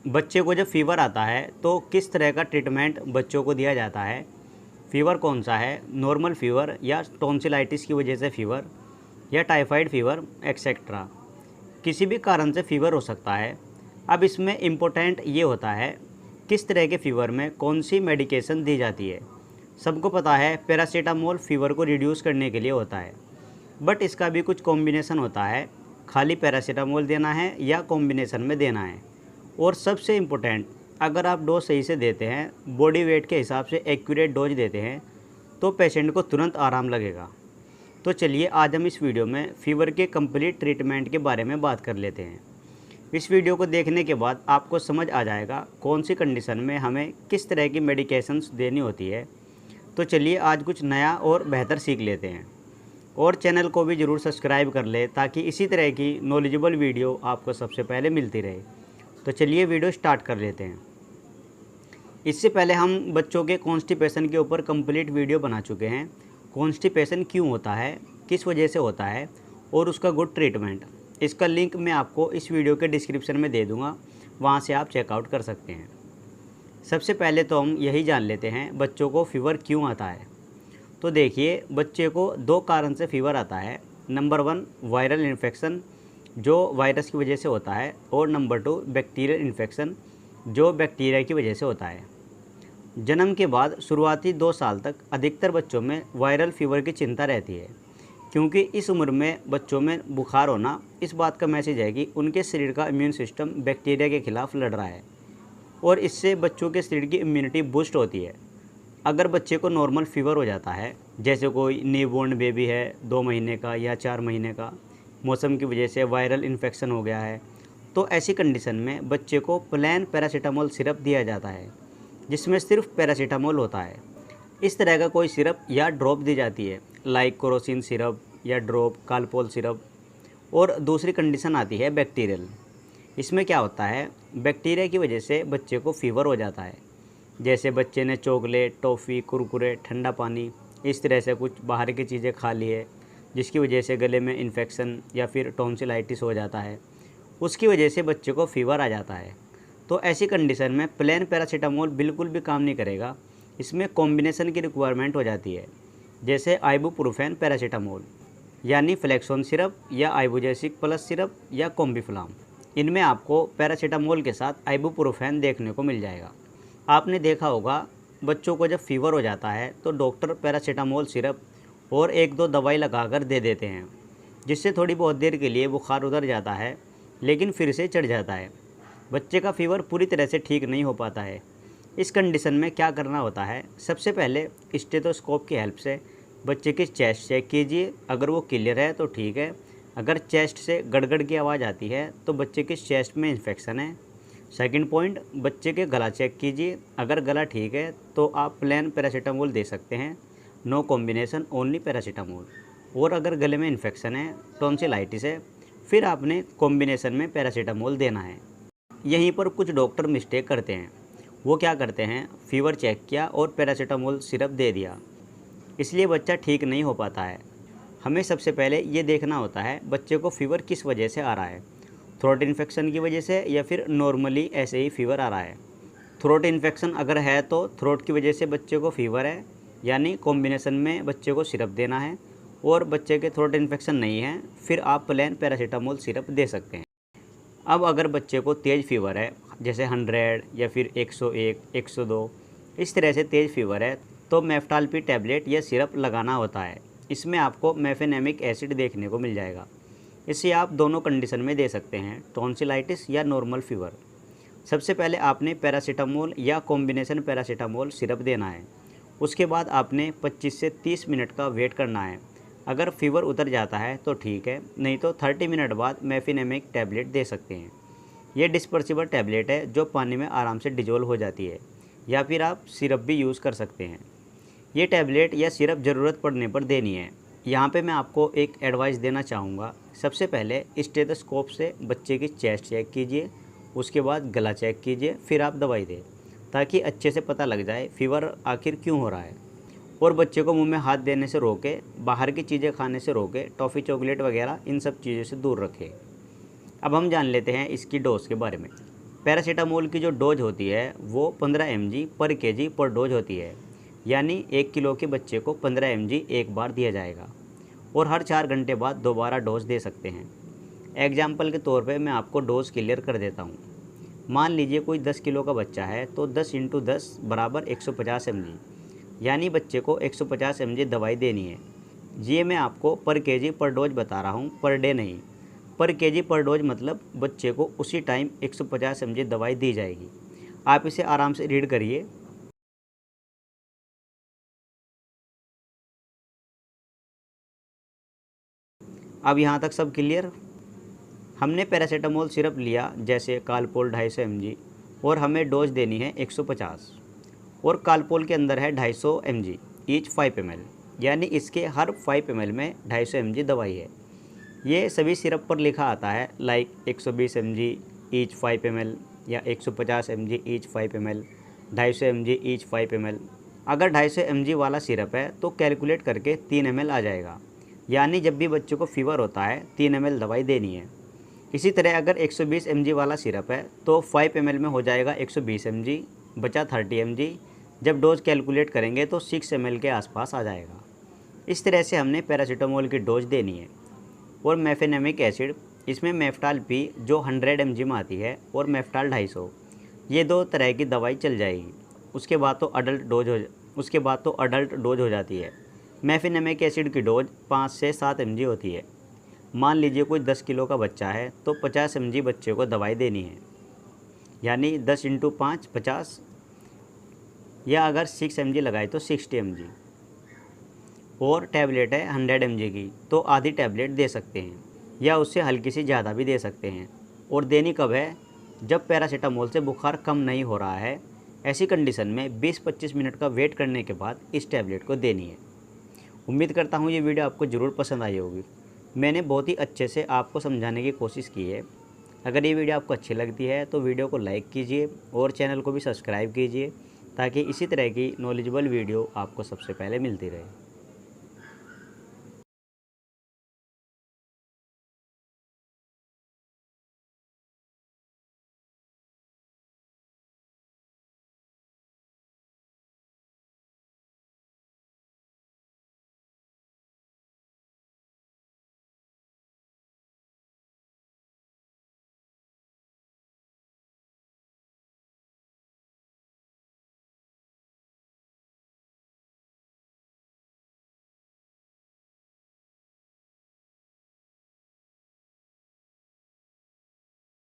बच्चे को जब फीवर आता है तो किस तरह का ट्रीटमेंट बच्चों को दिया जाता है, फीवर कौन सा है, नॉर्मल फीवर या टॉन्सिलाइटिस की वजह से फीवर या टाइफाइड फीवर एक्सेट्रा। किसी भी कारण से फीवर हो सकता है। अब इसमें इम्पोर्टेंट ये होता है किस तरह के फीवर में कौन सी मेडिकेशन दी जाती है। सबको पता है पैरासीटामोल फीवर को रिड्यूस करने के लिए होता है, बट इसका भी कुछ कॉम्बिनेशन होता है, खाली पैरासीटामोल देना है या कॉम्बिनेशन में देना है। और सबसे इम्पोर्टेंट, अगर आप डोज सही से देते हैं, बॉडी वेट के हिसाब से एक्यूरेट डोज देते हैं, तो पेशेंट को तुरंत आराम लगेगा। तो चलिए आज हम इस वीडियो में फ़ीवर के कंप्लीट ट्रीटमेंट के बारे में बात कर लेते हैं। इस वीडियो को देखने के बाद आपको समझ आ जाएगा कौन सी कंडीशन में हमें किस तरह की मेडिकेशंस देनी होती है। तो चलिए आज कुछ नया और बेहतर सीख लेते हैं, और चैनल को भी ज़रूर सब्सक्राइब कर ले ताकि इसी तरह की नॉलेजेबल वीडियो आपको सबसे पहले मिलती रहे। तो चलिए वीडियो स्टार्ट कर लेते हैं। इससे पहले हम बच्चों के कॉन्स्टिपेशन के ऊपर कंप्लीट वीडियो बना चुके हैं। कॉन्स्टिपेशन क्यों होता है, किस वजह से होता है और उसका गुड ट्रीटमेंट, इसका लिंक मैं आपको इस वीडियो के डिस्क्रिप्शन में दे दूंगा, वहां से आप चेकआउट कर सकते हैं। सबसे पहले तो हम यही जान लेते हैं बच्चों को फ़ीवर क्यों आता है। तो देखिए, बच्चे को दो कारण से फ़ीवर आता है। नंबर 1 वायरल इन्फेक्शन जो वायरस की वजह से होता है, और नंबर 2 बैक्टीरियल इन्फेक्शन जो बैक्टीरिया की वजह से होता है। जन्म के बाद शुरुआती 2 साल तक अधिकतर बच्चों में वायरल फीवर की चिंता रहती है, क्योंकि इस उम्र में बच्चों में बुखार होना इस बात का मैसेज है कि उनके शरीर का इम्यून सिस्टम बैक्टीरिया के खिलाफ लड़ रहा है, और इससे बच्चों के शरीर की इम्यूनिटी बूस्ट होती है। अगर बच्चे को नॉर्मल फीवर हो जाता है, जैसे कोई न्यूबॉर्न बेबी है 2 महीने का या 4 महीने का, मौसम की वजह से वायरल इन्फेक्शन हो गया है, तो ऐसी कंडीशन में बच्चे को प्लेन पैरासीटामोल सिरप दिया जाता है, जिसमें सिर्फ पैरासीटामोल होता है। इस तरह का कोई सिरप या ड्रॉप दी जाती है, लाइक क्रोसिन सिरप या ड्रॉप, कालपोल सिरप। और दूसरी कंडीशन आती है बैक्टीरियल। इसमें क्या होता है, बैक्टीरिया की वजह से बच्चे को फीवर हो जाता है। जैसे बच्चे ने चॉकलेट, टॉफ़ी, कुरकुरे, ठंडा पानी, इस तरह से कुछ बाहर की चीज़ें खा ली है, जिसकी वजह से गले में इन्फेक्शन या फिर टॉन्सिलाइटिस हो जाता है, उसकी वजह से बच्चे को फ़ीवर आ जाता है। तो ऐसी कंडीशन में प्लेन पैरासीटामोल बिल्कुल भी काम नहीं करेगा, इसमें कॉम्बिनेशन की रिक्वायरमेंट हो जाती है, जैसे आइबुप्रोफेन पैरासीटामोल, यानी फ्लेक्सोन सिरप या आइबुजेसिक प्लस सिरप या कॉम्बिफ्लाम। इनमें आपको पैरासीटामोल के साथ आइबुप्रोफेन देखने को मिल जाएगा। आपने देखा होगा बच्चों को जब फीवर हो जाता है तो डॉक्टर पैरासीटामोल सिरप और 1-2 दवाई लगाकर दे देते हैं, जिससे थोड़ी बहुत देर के लिए बुखार उतर जाता है, लेकिन फिर से चढ़ जाता है। बच्चे का फीवर पूरी तरह से ठीक नहीं हो पाता है। इस कंडीशन में क्या करना होता है, सबसे पहले स्टेथोस्कोप की हेल्प से बच्चे की चेस्ट चेक कीजिए। अगर वो क्लियर है तो ठीक है, अगर चेस्ट से गड़गड़ की आवाज़ आती है तो बच्चे की चेस्ट में इन्फेक्शन है। सेकंड पॉइंट, बच्चे के गला चेक कीजिए। अगर गला ठीक है तो आप प्लेन पैरासीटामोल दे सकते हैं, नो कॉम्बिनेशन, ओनली पैरासीटामोल। और अगर गले में इन्फेक्शन है, टॉन्सिलाइटिस है, फिर आपने कॉम्बिनेशन में पैरासीटामोल देना है। यहीं पर कुछ डॉक्टर मिस्टेक करते हैं। वो क्या करते हैं, फीवर चेक किया और पैरासीटामोल सिरप दे दिया, इसलिए बच्चा ठीक नहीं हो पाता है। हमें सबसे पहले ये देखना होता है बच्चे को फ़ीवर किस वजह से आ रहा है, थ्रोट इन्फेक्शन की वजह से या फिर नॉर्मली ऐसे ही फ़ीवर आ रहा है। थ्रोट इन्फेक्शन अगर है तो थ्रोट की वजह से बच्चे को फ़ीवर है, यानी कॉम्बिनेशन में बच्चे को सिरप देना है। और बच्चे के थ्रोट इन्फेक्शन नहीं है, फिर आप प्लेन पैरासीटामोल सिरप दे सकते हैं। अब अगर बच्चे को तेज़ फीवर है, जैसे 100 या फिर 101, 102, इस तरह से तेज़ फीवर है, तो मेफ्टाल्पी टैबलेट या सिरप लगाना होता है। इसमें आपको मेफेनेमिक एसिड देखने को मिल जाएगा। इसे आप दोनों कंडीशन में दे सकते हैं, टॉन्सिलाइटिस या नॉर्मल फीवर। सबसे पहले आपने पैरासीटामोल या कॉम्बिनेशन पैरासीटामोल सिरप देना है। उसके बाद आपने 25 से 30 मिनट का वेट करना है। अगर फीवर उतर जाता है तो ठीक है, नहीं तो 30 मिनट बाद मेफिनेमिक टैबलेट दे सकते हैं। ये डिस्पर्सिबल टैबलेट है जो पानी में आराम से डिजोल्व हो जाती है, या फिर आप सिरप भी यूज़ कर सकते हैं। ये टैबलेट या सिरप ज़रूरत पड़ने पर देनी है। यहाँ पे मैं आपको एक एडवाइस देना चाहूँगा। सबसे पहले स्टेथोस्कोप से बच्चे की चेस्ट चेक कीजिए, उसके बाद गला चेक कीजिए, फिर आप दवाई दें, ताकि अच्छे से पता लग जाए फीवर आखिर क्यों हो रहा है। और बच्चे को मुंह में हाथ देने से रोके, बाहर की चीज़ें खाने से रोके, टॉफ़ी, चॉकलेट वगैरह इन सब चीज़ों से दूर रखें। अब हम जान लेते हैं इसकी डोज के बारे में। पैरासीटामोल की जो डोज होती है वो 15 mg पर kg पर डोज होती है, यानी 1 किलो के बच्चे को 15 mg एक बार दिया जाएगा और हर 4 घंटे बाद दोबारा डोज दे सकते हैं। एग्जाम्पल के तौर पे मैं आपको डोज क्लियर कर देता हूँ। मान लीजिए कोई 10 किलो का बच्चा है तो 10 × 10 बराबर 150 mg, यानी बच्चे को 150 mg दवाई देनी है। ये मैं आपको पर kg पर डोज बता रहा हूँ, पर डे नहीं। पर kg पर डोज मतलब बच्चे को उसी टाइम 150 mg दवाई दी जाएगी। आप इसे आराम से रीड करिए। अब यहाँ तक सब क्लियर। हमने पैरासीटामोल सिरप लिया जैसे कालपोल 250 mg और हमें डोज देनी है 150, और कालपोल के अंदर है 250 mg ईच 5 ml, यानी इसके हर 5 ml में 250 mg दवाई है। ये सभी सिरप पर लिखा आता है लाइक 120 mg ईच 5 ml या 150 mg each 5 ml, 250 mg each 5 ml। अगर 250 mg वाला सिरप है तो कैलकुलेट करके 3 ml आ जाएगा, यानी जब भी बच्चों को फीवर होता है 3 ml दवाई देनी है। इसी तरह अगर 120 mg वाला सिरप है तो 5 ml में हो जाएगा 120 mg, बचा 30 mg। जब डोज कैलकुलेट करेंगे तो 6 ml के आसपास आ जाएगा। इस तरह से हमने पैरासीटामोल की डोज देनी है। और मेफेनेमिक एसिड, इसमें मेफ्टाल पी जो 100 mg में आती है और मेफ्टाल 250, ये 2 तरह की दवाई चल जाएगी। उसके बाद तो अडल्ट डोज हो जाती है। मेफेनेमिक एसिड की डोज 5 से 7 mg होती है। मान लीजिए कोई 10 किलो का बच्चा है तो 50 mg बच्चे को दवाई देनी है, यानी 10 × 5 50, या अगर 6 mg लगाए तो 60 mg। और टैबलेट है 100 mg की तो आधी टैबलेट दे सकते हैं, या उससे हल्की सी ज़्यादा भी दे सकते हैं। और देनी कब है? जब पैरासीटामोल से बुखार कम नहीं हो रहा है। ऐसी कंडीशन में 20-25 मिनट का वेट करने के बाद इस टैबलेट को देनी है। उम्मीद करता हूँ ये वीडियो आपको ज़रूर पसंद आई होगी। मैंने बहुत ही अच्छे से आपको समझाने की कोशिश की है। अगर ये वीडियो आपको अच्छी लगती है तो वीडियो को लाइक कीजिए और चैनल को भी सब्सक्राइब कीजिए, ताकि इसी तरह की नॉलेजेबल वीडियो आपको सबसे पहले मिलती रहे।